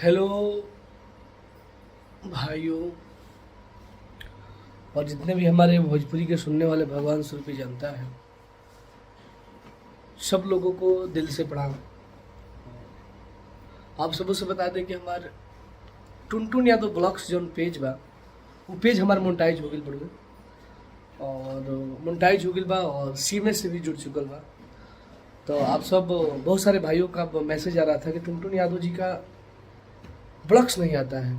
Hello भाइयों, और जितने भी हमारे भोजपुरी के सुनने वाले भगवान स्वरूपी जनता है, सब लोगों को दिल से प्रणाम। आप सबों से बता दें कि हमारे टुनटुन या तो ब्लॉग्स जो पेज बा, वो पेज हमार मोनेटाइज हो गई बड़े, और मोनेटाइज हो गई बा और सीमे से भी जुड़ चुकल बा। तो आप सब बहुत सारे भाइयों का मैसेज आ रहा था कि टुनटुन यादव जी का ब्लॉग्स नहीं आता है,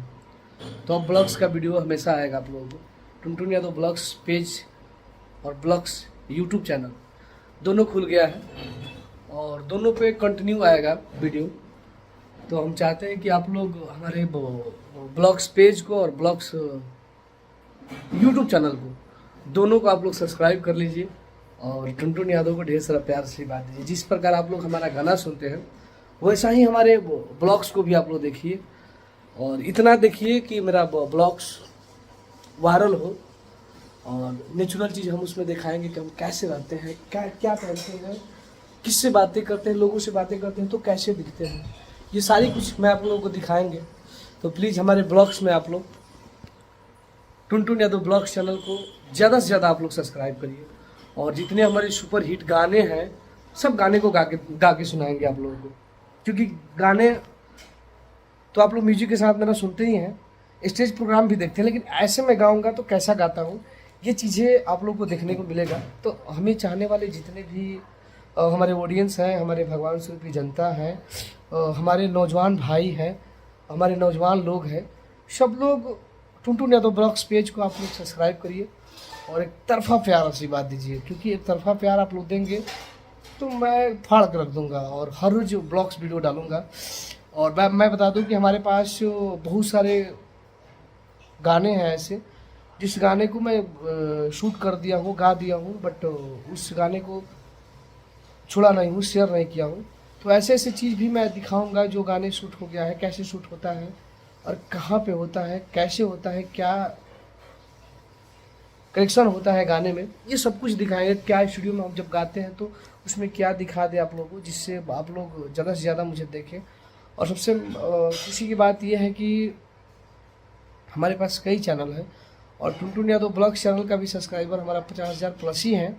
तो अब ब्लॉग्स का वीडियो हमेशा आएगा आप लोगों को। टुनटुन यादव ब्लॉग्स पेज और ब्लॉग्स यूट्यूब चैनल दोनों खुल गया है और दोनों पे कंटिन्यू आएगा वीडियो। तो हम चाहते हैं कि आप लोग हमारे ब्लॉग्स पेज को और ब्लॉग्स यूट्यूब चैनल को दोनों को आप लोग सब्सक्राइब कर लीजिए और टुनटुन यादव को ढेर सारा प्यार से बात दीजिए। जिस प्रकार आप लोग हमारा गाना सुनते हैं वैसा ही हमारे ब्लॉग्स को भी आप लोग देखिए, और इतना देखिए कि मेरा ब्लॉग्स वायरल हो और नेचुरल चीज़ हम उसमें दिखाएंगे कि हम कैसे रहते हैं, क्या क्या पहनते हैं, किससे बातें करते हैं, लोगों से बातें करते हैं तो कैसे दिखते हैं, ये सारी कुछ मैं आप लोगों को दिखाएंगे। तो प्लीज़ हमारे ब्लॉग्स में आप लोग टुनटुन यादव ब्लॉग्स चैनल को ज़्यादा से ज़्यादा आप लोग सब्सक्राइब करिए, और जितने हमारे सुपर हिट गाने हैं सब गाने को गा के सुनाएंगे आप लोगों को, क्योंकि गाने तो आप लोग म्यूजिक के साथ मेरा सुनते ही हैं, स्टेज प्रोग्राम भी देखते हैं, लेकिन ऐसे मैं गाऊंगा तो कैसा गाता हूँ ये चीज़ें आप लोग को देखने को मिलेगा। तो हमें चाहने वाले जितने भी हमारे ऑडियंस हैं, हमारे भगवान स्वरूपी जनता है, हमारे नौजवान भाई हैं, हमारे नौजवान लोग हैं, सब लोग टुनटुन यादव ब्लॉग्स पेज को आप लोग सब्सक्राइब करिए और एक तरफा प्यार आशीर्वाद दीजिए, क्योंकि एक तरफा प्यार आप लोग देंगे तो मैं फाड़ कर रख दूंगा और हर रोज ब्लॉग्स वीडियो डालूंगा। और मैं बता दूं कि हमारे पास बहुत सारे गाने हैं ऐसे जिस गाने को मैं शूट कर दिया हूँ, गा दिया हूँ, बट उस गाने को छोड़ा नहीं हूँ, शेयर नहीं किया हूँ। तो ऐसे ऐसे चीज़ भी मैं दिखाऊंगा जो गाने शूट हो गया है, कैसे शूट होता है और कहाँ पे होता है, कैसे होता है, क्या करेक्शन होता है गाने में, ये सब कुछ दिखाएंगे। क्या स्टूडियो में हम जब गाते हैं तो उसमें क्या दिखा दे आप लोगों को, जिससे आप लोग ज़्यादा से ज़्यादा मुझे देखें। और सबसे खुशी की बात यह है कि हमारे पास कई चैनल हैं और टुनटुन यादव ब्लॉग्स चैनल का भी सब्सक्राइबर हमारा 50,000 प्लस ही है,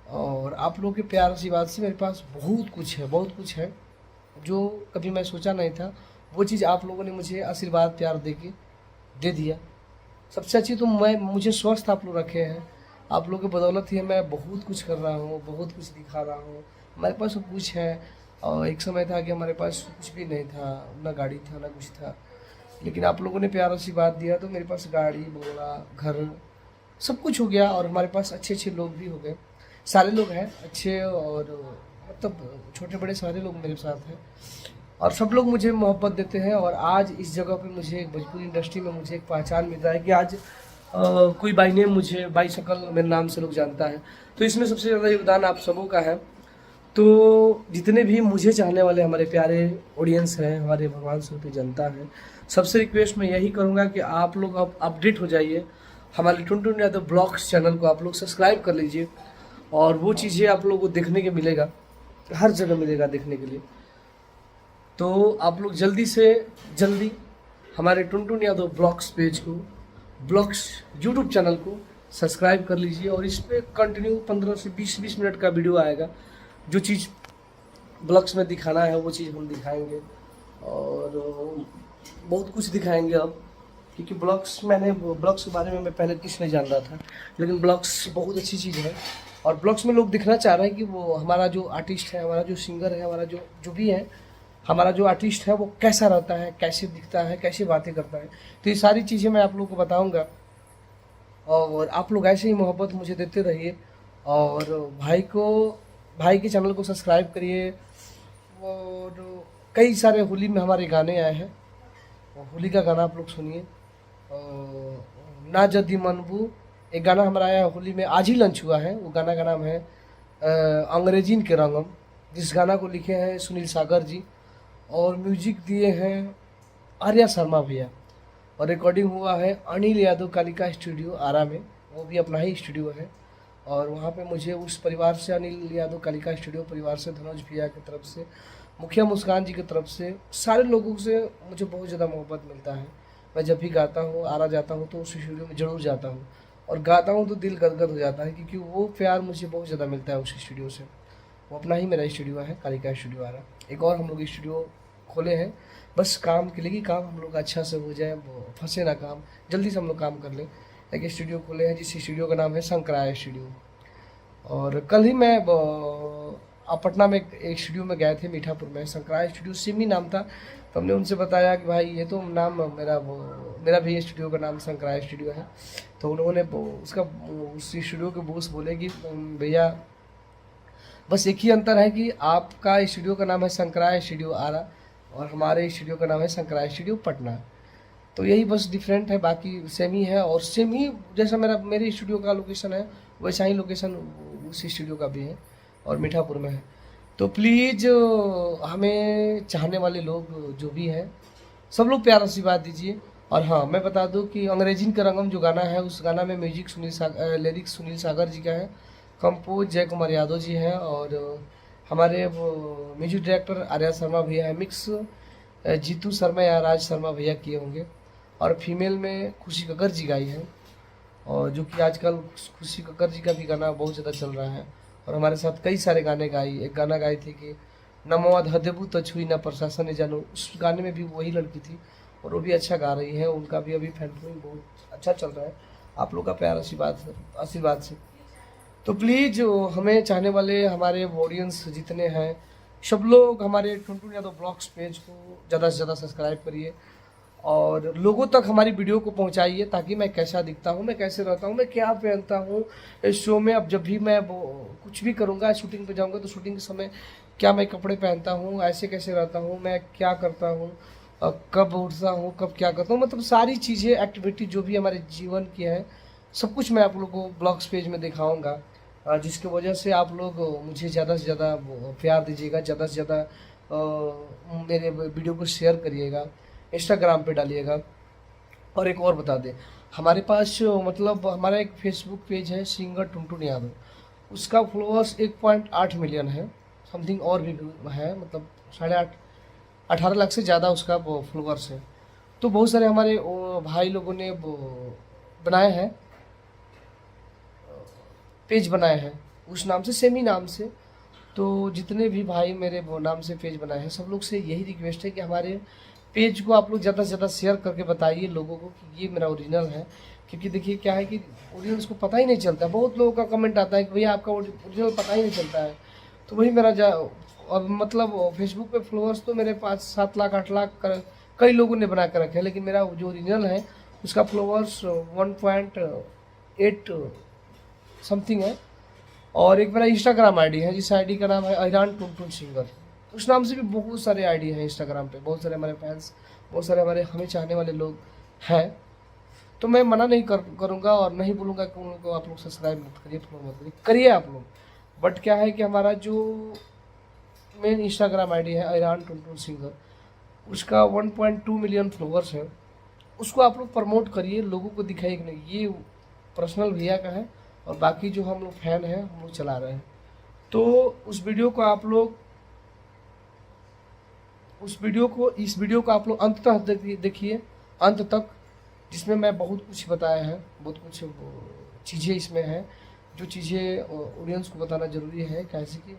और आप लोगों के प्यार आशीर्वाद से मेरे पास बहुत कुछ है जो कभी मैं सोचा नहीं था, वो चीज़ आप लोगों ने मुझे आशीर्वाद प्यार दे दिया। सबसे अच्छी तो मुझे स्वस्थ आप लोग रखे हैं, आप लोगों की बदौलत ही मैं बहुत कुछ कर रहा हूँ, बहुत कुछ दिखा रहा हूँ। हमारे पास सब कुछ है, और एक समय था कि हमारे पास कुछ भी नहीं था, ना गाड़ी था ना कुछ था, लेकिन आप लोगों ने प्यार आशीर्वाद दिया तो मेरे पास गाड़ी, बंगला, घर सब कुछ हो गया, और हमारे पास अच्छे अच्छे लोग भी हो गए, सारे लोग हैं अच्छे, और मतलब छोटे बड़े सारे लोग मेरे साथ हैं और सब लोग मुझे मोहब्बत देते हैं। और आज इस जगह पे मुझे भोजपुरी इंडस्ट्री में मुझे एक पहचान मिल रहा है कि आज कोई बाई नेम मुझे, बाई शक्ल मेरे नाम से लोग जानता है, तो इसमें सबसे ज़्यादा योगदान आप सबों का है। तो जितने भी मुझे चाहने वाले हमारे प्यारे ऑडियंस हैं, हमारे भगवान स्वरूपी जनता है, सबसे रिक्वेस्ट मैं यही करूँगा कि आप लोग अब अपडेट हो जाइए, हमारे टुनटुन यादव ब्लॉग्स चैनल को आप लोग सब्सक्राइब कर लीजिए, और वो चीज़ें आप लोगों को देखने के मिलेगा, हर जगह मिलेगा देखने के लिए। तो आप लोग जल्दी से जल्दी हमारे टुनटुन यादव ब्लॉग्स पेज को, ब्लॉग्स यूट्यूब चैनल को सब्सक्राइब कर लीजिए, और इस पर कंटिन्यू 15 से 20 मिनट का वीडियो आएगा। जो चीज़ ब्लॉग्स में दिखाना है वो चीज़ हम दिखाएंगे, और बहुत कुछ दिखाएंगे अब, क्योंकि ब्लॉग्स के बारे में मैं पहले कुछ नहीं जान रहा था, लेकिन ब्लॉग्स बहुत अच्छी चीज़ है, और ब्लॉग्स में लोग दिखना चाह रहे हैं कि वो हमारा जो आर्टिस्ट है, हमारा जो सिंगर है, हमारा जो भी है, हमारा जो आर्टिस्ट है वो कैसा रहता है, कैसे दिखता है, कैसे बातें करता है। तो ये सारी चीज़ें मैं आप लोगों को बताऊँगा, और आप लोग ऐसे ही मोहब्बत मुझे देते रहिए, और भाई के चैनल को सब्सक्राइब करिए। और कई सारे होली में हमारे गाने आए हैं, और होली का गाना आप लोग सुनिए, ना जदी मनबू एक गाना हमारा आया होली में, आज ही लॉन्च हुआ है, वो गाना का नाम है अंग्रेजीन के रंगम, जिस गाना को लिखे हैं सुनील सागर जी, और म्यूजिक दिए हैं आर्या शर्मा भैया, और रिकॉर्डिंग हुआ है अनिल यादव कालिका स्टूडियो आरा में, वो भी अपना ही स्टूडियो है, और वहाँ पे मुझे उस परिवार से, अनिल यादव कालिका स्टूडियो परिवार से, धनोज भैया की तरफ से मुखिया मुस्कान जी की तरफ से सारे लोगों से मुझे बहुत ज़्यादा मोहब्बत मिलता है। मैं जब भी गाता हूँ, आरा जाता हूँ तो उस स्टूडियो में ज़रूर जाता हूँ और गाता हूँ तो दिल गदगद हो जाता है, क्योंकि वो प्यार मुझे बहुत ज़्यादा मिलता है उस स्टूडियो से। वो अपना ही मेरा स्टूडियो है, कालिका स्टूडियो आरा। एक और हम लोग स्टूडियो खोले हैं, बस काम के लिए कि काम हम लोग का अच्छा से हो जाए, वो फंसे ना काम, जल्दी से हम लोग काम कर लें। एक स्टूडियो खोले हैं जिस स्टूडियो का नाम है शंकराय स्टूडियो। और कल ही मैं पटना में एक स्टूडियो में गए थे, मीठापुर में, शंकराय स्टूडियो सिमी नाम था। तो हमने उनसे बताया कि भाई ये तो नाम मेरा भी स्टूडियो का नाम शंकराय स्टूडियो है। तो उन्होंने उस स्टूडियो के बॉस बोले कि भैया बस एक ही अंतर है कि आपका स्टूडियो का नाम है शंकराय स्टूडियो आरा और हमारे स्टूडियो का नाम है शंकराय स्टूडियो पटना। तो यही बस डिफरेंट है, बाकी सेम ही है। और सेम ही जैसा मेरे स्टूडियो का लोकेशन है वैसा ही लोकेशन उस स्टूडियो का भी है और मीठापुर में है। तो प्लीज़ हमें चाहने वाले लोग जो भी हैं सब लोग प्यार आशीर्वाद दीजिए। और हाँ, मैं बता दूं कि अंग्रेजी का रंगम जो गाना है उस गाना में म्यूजिक लिरिक्स सुनील सागर जी का है, कंपोज जय कुमार यादव जी हैं और हमारे वो म्यूजिक डायरेक्टर आर्या शर्मा भैया है, मिक्स जीतू शर्मा या राज शर्मा भैया किए होंगे। और फीमेल में खुशी कक्कर जी गाई है, और जो कि आजकल खुशी कक्कर जी का भी गाना बहुत ज़्यादा चल रहा है। और हमारे साथ कई सारे गाने गाई, एक गाना गाई थी कि नमोद हदेबू तो छुई ना प्रशासन ने जानो, उस गाने में भी वही लड़की थी और वो भी अच्छा गा रही है। उनका भी अभी फैन फॉलोइंग बहुत अच्छा चल रहा है, आप लोग का प्यार आशीर्वाद से। तो प्लीज़ हमें चाहने वाले हमारे ऑडियंस जितने हैं सब लोग हमारे टुनटुन यादव ब्लॉग्स पेज को ज़्यादा से ज़्यादा सब्सक्राइब करिए और लोगों तक हमारी वीडियो को पहुंचाइए, ताकि मैं कैसा दिखता हूं, मैं कैसे रहता हूं, मैं क्या पहनता हूं इस शो में। अब जब भी मैं कुछ भी करूंगा, शूटिंग पे जाऊंगा तो शूटिंग के समय क्या मैं कपड़े पहनता हूं, ऐसे कैसे रहता हूं, मैं क्या करता हूं, कब उठता हूं, कब क्या करता हूं, मतलब सारी चीज़ें एक्टिविटी जो भी हमारे जीवन की है सब कुछ मैं आप लोगों को ब्लॉग्स पेज में दिखाऊँगा, जिसकी वजह से आप लोग मुझे ज़्यादा से ज़्यादा प्यार दीजिएगा, ज़्यादा से ज़्यादा मेरे वीडियो को शेयर करिएगा, इंस्टाग्राम पे डालिएगा। और एक और बता दें, हमारे पास मतलब हमारा एक फेसबुक पेज है सिंगर टुनटुन यादव, उसका फॉलोअर्स 1.8 मिलियन है समथिंग, और भी है मतलब 18 लाख से ज़्यादा उसका फॉलोअर्स है। तो बहुत सारे हमारे भाई लोगों ने बनाए हैं, पेज बनाए हैं उस नाम से, सेम ही नाम से। तो जितने भी भाई मेरे वो नाम से पेज बनाए हैं सब लोग से यही रिक्वेस्ट है कि हमारे पेज को आप लोग ज़्यादा से ज़्यादा शेयर करके बताइए लोगों को कि ये मेरा ओरिजिनल है। क्योंकि देखिए क्या है कि ऑडियंस को पता ही नहीं चलता, बहुत लोगों का कमेंट आता है कि भैया आपका ओरिजिनल पता ही नहीं चलता है। तो वही मेरा अब मतलब फेसबुक पे फॉलोअर्स तो मेरे पास 7 लाख 8 लाख कई लोगों ने बना कर रखे हैं, लेकिन मेरा जो ओरिजिनल है उसका फॉलोअर्स 1.8 समथिंग है। और एक मेरा इंस्टाग्राम आईडी है जिस आईडी का नाम है अहिरान टुनटुन सिंगर, उस नाम से भी बहुत सारे आईडी हैं इंस्टाग्राम पे, बहुत सारे हमारे फैंस, बहुत सारे हमारे हमें चाहने वाले लोग हैं। तो मैं मना नहीं करूँगा और नहीं बोलूँगा कि उन लोगों को आप लोग सब्सक्राइब मत करिए, फॉलो मत करिए, करिए आप लोग। बट क्या है कि हमारा जो मेन इंस्टाग्राम आईडी है अहिरान टुनटुन सिंगर, उसका 1.2 मिलियन फॉलोअर्स है, उसको आप लोग प्रमोट करिए, लोगों को दिखाइए कि नहीं ये पर्सनल भैया का है और बाकी जो हम लोग फैन हैं हम लोग चला रहे हैं। तो इस वीडियो को आप लोग आप लोग अंत तक देखिए, अंत तक, जिसमें मैं बहुत कुछ बताया है, बहुत कुछ चीज़ें इसमें हैं जो चीज़ें ऑडियंस को बताना ज़रूरी है, कैसे कि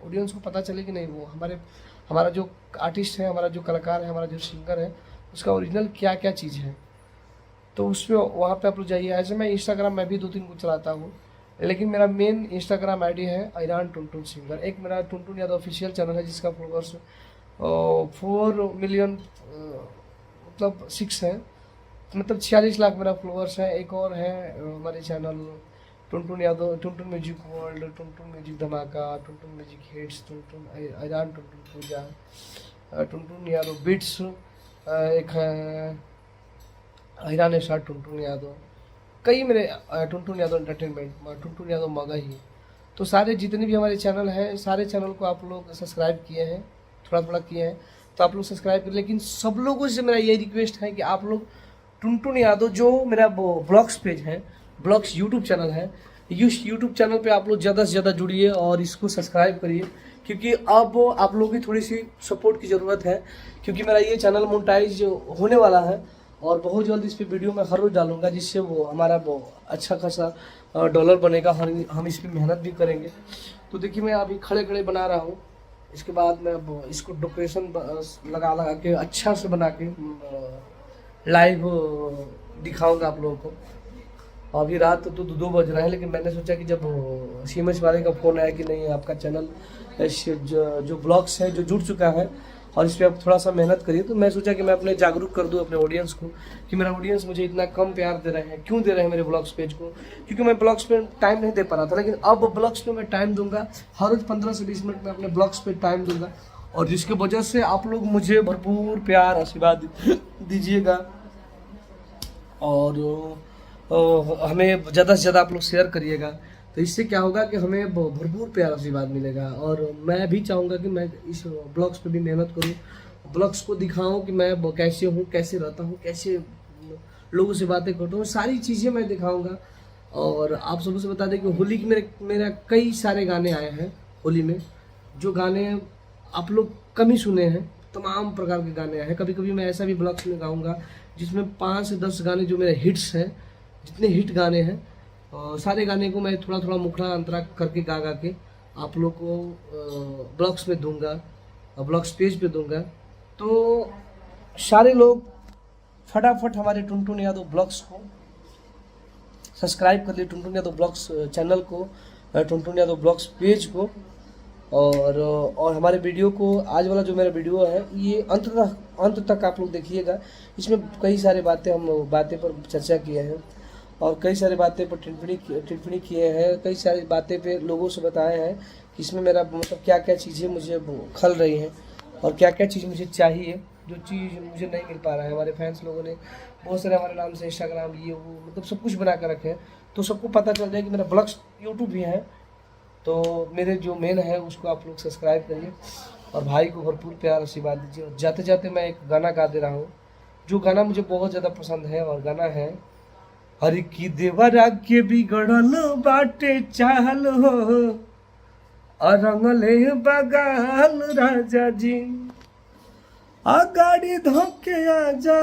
ऑडियंस को पता चले कि नहीं वो हमारा जो आर्टिस्ट है, हमारा जो कलाकार है, हमारा जो सिंगर है, उसका ओरिजिनल क्या क्या चीज़ है। तो उसमें वहाँ पे आप लोग जाइए। ऐसे मैं इंस्टाग्राम में भी 2-3 को चलाता हूँ, लेकिन मेरा मेन इंस्टाग्राम आईडी है अहिरान टुनटुन सिंगर। एक मेरा टुनटुन यादव ऑफिशियल चैनल है जिसका फॉलोअर्स 4 मिलियन मतलब 6 है, मतलब 46 लाख मेरा फॉलोअर्स है। एक और है हमारे channel Tuntun Yadav, Tuntun music world, Tuntun music धमाका, टुनटुन म्यूजिक हिट्स, टुनटुन अहिरान टुनटुन पूजा, टुनटुन यादव बिट्स, एक है अहिरान स्टार टुनटुन यादव, कई मेरे टुनटुन यादव एंटरटेनमेंट, टुनटुन यादव मगा ही। तो सारे जितने भी हमारे चैनल हैं, सारे चैनल को आप लोग सब्सक्राइब किए हैं, थोड़ा थोड़ा किए हैं, तो आप लोग सब्सक्राइब करें। लेकिन सब लोगों से मेरा ये रिक्वेस्ट है कि आप लोग टुनटुन यादव जो मेरा ब्लॉग्स पेज है, ब्लॉग्स यूट्यूब चैनल है, यूट्यूब चैनल पे आप लोग ज़्यादा से ज़्यादा जुड़िए और इसको सब्सक्राइब करिए। क्योंकि अब आप लोगों की थोड़ी सी सपोर्ट की ज़रूरत है, क्योंकि मेरा ये चैनल मोनेटाइज होने वाला है और बहुत जल्द इस पर वीडियो मैं हर रोज़ डालूंगा, जिससे वो हमारा वो अच्छा खासा डॉलर बनेगा। हम इस पर मेहनत भी करेंगे। तो देखिए मैं अभी खड़े खड़े बना रहा हूँ, इसके बाद मैं अब इसको डेकोरेशन लगा लगा के अच्छा से बना के लाइव दिखाऊंगा आप लोगों को। अभी रात तो 2 बज रहे हैं, लेकिन मैंने सोचा कि जब सीएमएस वाले का फ़ोन आया कि नहीं आपका चैनल जो ब्लॉग्स है जो जुड़ चुका है और इस पर आप थोड़ा सा मेहनत करिए, तो मैं सोचा कि मैं अपने जागरूक कर दूं अपने ऑडियंस को कि मेरा ऑडियंस मुझे इतना कम प्यार दे रहे हैं, क्यों दे रहे हैं मेरे ब्लॉग्स पेज को। क्योंकि मैं ब्लॉग्स पे टाइम नहीं दे पा रहा था, लेकिन अब ब्लॉग्स पे मैं टाइम दूंगा। हर रोज़ 15 से 20 मिनट में अपने ब्लॉग्स पे टाइम दूंगा, और जिसकी वजह से आप लोग मुझे भरपूर प्यार आशीर्वाद दीजिएगा और हमें ज़्यादा से ज़्यादा आप लोग शेयर करिएगा। तो इससे क्या होगा कि हमें भरपूर प्यार आशीर्वाद मिलेगा। और मैं भी चाहूँगा कि मैं इस ब्लॉग्स पे भी मेहनत करूँ, ब्लॉग्स को दिखाऊँ कि मैं कैसे हूँ, कैसे रहता हूँ, कैसे लोगों से बातें करता हूँ, सारी चीज़ें मैं दिखाऊँगा। और आप सबसे बता दें कि होली की मेरा कई सारे गाने आए हैं होली में, जो गाने आप लोग कम ही सुने हैं, तमाम प्रकार के गाने आए हैं। कभी कभी मैं ऐसा भी ब्लॉग्स में गाऊँगा जिसमें 5 से 10 गाने जो मेरे हिट्स हैं, जितने हिट गाने हैं सारे गाने को मैं थोड़ा थोड़ा मुखड़ा अंतरा करके गा के आप लोग को ब्लॉग्स में दूंगा, ब्लॉग्स पेज पे दूंगा। तो सारे लोग फटाफट हमारे टुनटुन यादव ब्लॉग्स को सब्सक्राइब कर लिए, टुनटुन यादव ब्लॉग्स चैनल को, टुनटुन यादव ब्लॉग्स पेज को, और हमारे वीडियो को, आज वाला जो मेरा वीडियो है ये अंत तक आप लोग देखिएगा। इसमें कई सारे बातें पर चर्चा किए हैं और कई सारी बातें पर टिप्पणी किए हैं, कई सारी बातें पे लोगों से बताए हैं कि इसमें मेरा मतलब क्या क्या चीज़ें मुझे खल रही हैं और क्या क्या चीज़ मुझे चाहिए, जो चीज़ मुझे नहीं मिल पा रहा है। हमारे फैंस लोगों ने बहुत सारे हमारे नाम से इंस्टाग्राम ये वो मतलब सब कुछ बना कर रखे हैं, तो सबको पता चल जाए कि मेरा ब्लॉग्स यूट्यूब भी है। तो मेरे जो मेन है उसको आप लोग सब्सक्राइब करिए और भाई को भरपूर प्यार आशीर्वाद दीजिए। और जाते जाते मैं एक गाना गा दे रहा हूँ, जो गाना मुझे बहुत ज़्यादा पसंद है, और गाना है हर की देवरा के बिगड़ल बाटे चाल हो, रंगले बगाल राजा जी, गाड़ी धोके आ जा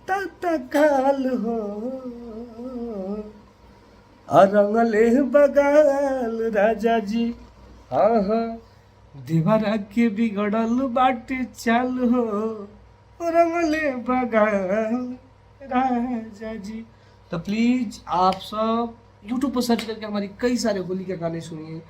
तत्काल हो, रंगले बगाल राजा जी। हाँ हाँ, देवरा के बिगड़ल बाटे चाल हो, रंगले बगाल राजा जी। तो प्लीज़ आप सब YouTube पर सर्च करके हमारी कई सारे होली के गाने सुनिए।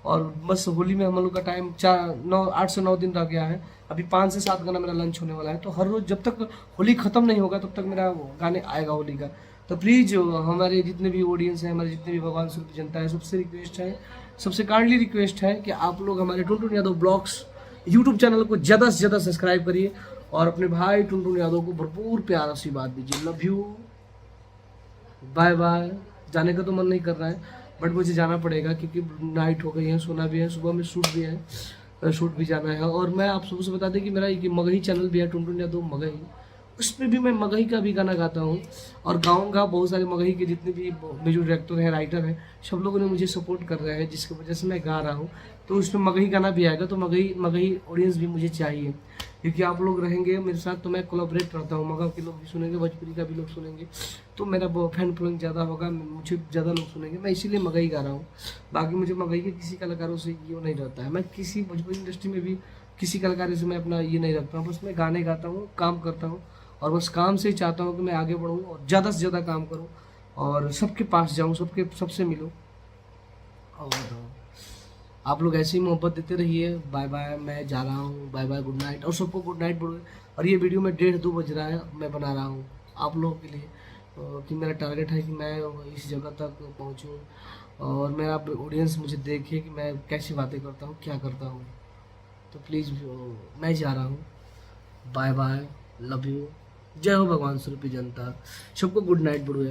और बस होली में हम लोग का टाइम 8 से 9 दिन रह गया है, अभी 5 से 7 गाना मेरा लंच होने वाला है। तो हर रोज़ जब तक होली ख़त्म नहीं होगा तब तक मेरा गाने आएगा होली का। तो प्लीज़ हमारे जितने भी ऑडियंस हैं, हमारे जितने भी भगवान स्वरूप जनता है, सबसे रिक्वेस्ट है, सबसे काइंडली रिक्वेस्ट है कि आप लोग हमारे Tuntun Yadav blogs YouTube channel को ज़्यादा से ज़्यादा सब्सक्राइब करिए और अपने भाई टुनटुन यादव को भरपूर प्यार आशीर्वाद दीजिए। Love you, bye bye. जाने का तो मन नहीं कर रहा है, बट मुझे जाना पड़ेगा क्योंकि नाइट हो गई है, सोना भी है, सुबह में शूट भी है, शूट भी जाना है। और मैं आप सबसे बता दें कि मेरा एक मगही चैनल भी है, टुनटुन यादव मगही, उस पर भी मैं मगही का भी गाना गाता हूँ और गाऊंगा। बहुत सारे मगही के जितने भी म्यूजिक डायरेक्टर हैं, राइटर हैं, सब लोगों ने मुझे सपोर्ट कर रहे हैं, जिसकी वजह से मैं गा रहा हूँ। तो उसमें मगही गाना भी आएगा। तो मगही ऑडियंस भी मुझे चाहिए, क्योंकि आप लोग रहेंगे मेरे साथ तो मैं कोलैबोरेट रहता हूँ। मगही के लोग भी सुनेंगे, भोजपुरी का भी लोग सुनेंगे, तो मेरा फैन फॉलोइंग ज़्यादा होगा, मुझे ज़्यादा लोग सुनेंगे। मैं इसीलिए मगही गा रहा हूँ। बाकी मुझे मगही के किसी कलाकारों से ये नहीं रहता है। मैं किसी भोजपुरी इंडस्ट्री में भी किसी कलाकार से मैं अपना ये नहीं रखता हूँ। बस मैं गाने गाता हूँ, काम करता हूँ, और बस काम से ही चाहता हूँ कि मैं आगे बढ़ूँ और ज़्यादा से ज़्यादा काम करूँ और सबके पास जाऊँ, सबसे मिलूँ। और आप लोग ऐसे ही मोहब्बत देते रहिए। बाय बाय, मैं जा रहा हूँ, बाय बाय, गुड नाइट। और सबको गुड नाइट बोलो। और ये वीडियो में 1:30-2 बज रहा है, मैं बना रहा हूँ आप लोगों के लिए, कि मेरा टारगेट है कि मैं इस जगह तक पहुँचूँ और मेरा ऑडियंस मुझे देखे कि मैं कैसी बातें करता हूँ, क्या करता हूँ। तो प्लीज़ मैं जा रहा हूँ, बाय बाय, लव यू, जय हो भगवान स्वरूपी जनता, सबको गुड नाइट बोलो।